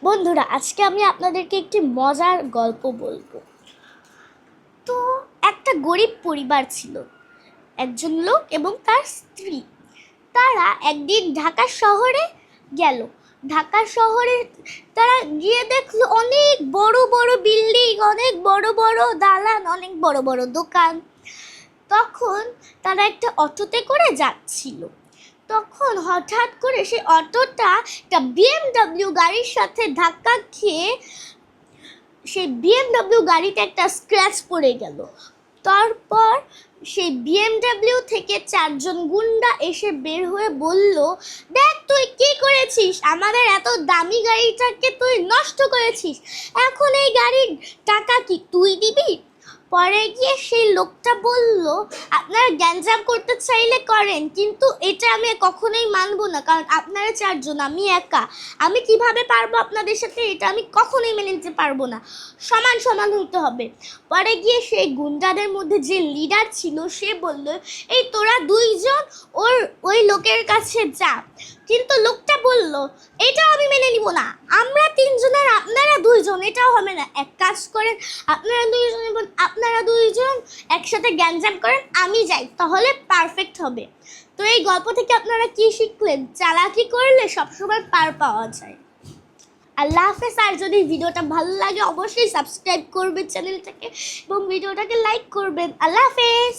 বন্ধুরা, আজকে আমি আপনাদেরকে একটি মজার গল্প বলবো। তো একটা গরিব পরিবার ছিল, একজন লোক এবং তার স্ত্রী। তারা একদিন ঢাকা শহরে গেল। ঢাকা শহরে তারা গিয়ে দেখলো অনেক বড় বড় বিল্ডিং, অনেক বড় বড় দালান, অনেক বড় বড় দোকান। তখন তারা একটা অটোতে করে যাচ্ছিল। তখন হঠাৎ করে সেই অটোটা একটা বিএমডব্লিউ গাড়ির সাথে ধাক্কা খেয়ে সেই বিএমডব্লিউ গাড়িতে একটা স্ক্র্যাচ পড়ে গেল। তারপর সেই বিএমডব্লিউ থেকে 4জন গুন্ডা এসে বের হয়ে বলল, দেখ তুই কি করেছিস, আমাদের এত দামি গাড়িটাকে তুই নষ্ট করেছিস, এখন এই গাড়ির টাকা কি তুই দিবি? পরে গিয়ে সেই লোকটা বলল, আপনারা গ্যাঞ্জাম করতে চাইলে করেন, কিন্তু এটা আমি কখনোই মানবো না, কারণ আপনারা 4জন, আমি একা, আমি কিভাবে পারবো আপনাদের সাথে, এটা আমি কখনোই মেনে নিতে পারবো না, সমান সমান হতে হবে। পরে গিয়ে সেই গুন্ডাদের মধ্যে যে লিডার ছিল সে বলল, এই তোরা 2জন ওই লোকের কাছে যা। কিন্তু লোকটা বলল, এটাও আমি মেনে নিব না, আমরা 3জন আর আপনারা 2জন, এটাও হবে না, এক কাজ করেন, আপনারা 2জন এবং আপনারা 2জন একসাথে গ্যাঞ্জাম করেন, আমি যাই, তাহলে পারফেক্ট হবে। তো এই গল্প থেকে আপনারা কি শিখলেন? চালাকি করলে সবসময় পার পাওয়া যায়। আল্লাহ হাফেজ। আর যদি ভিডিওটা ভালো লাগে অবশ্যই সাবস্ক্রাইব করবেন চ্যানেলটাকে এবং ভিডিওটাকে লাইক করবেন। আল্লাহ হাফেজ।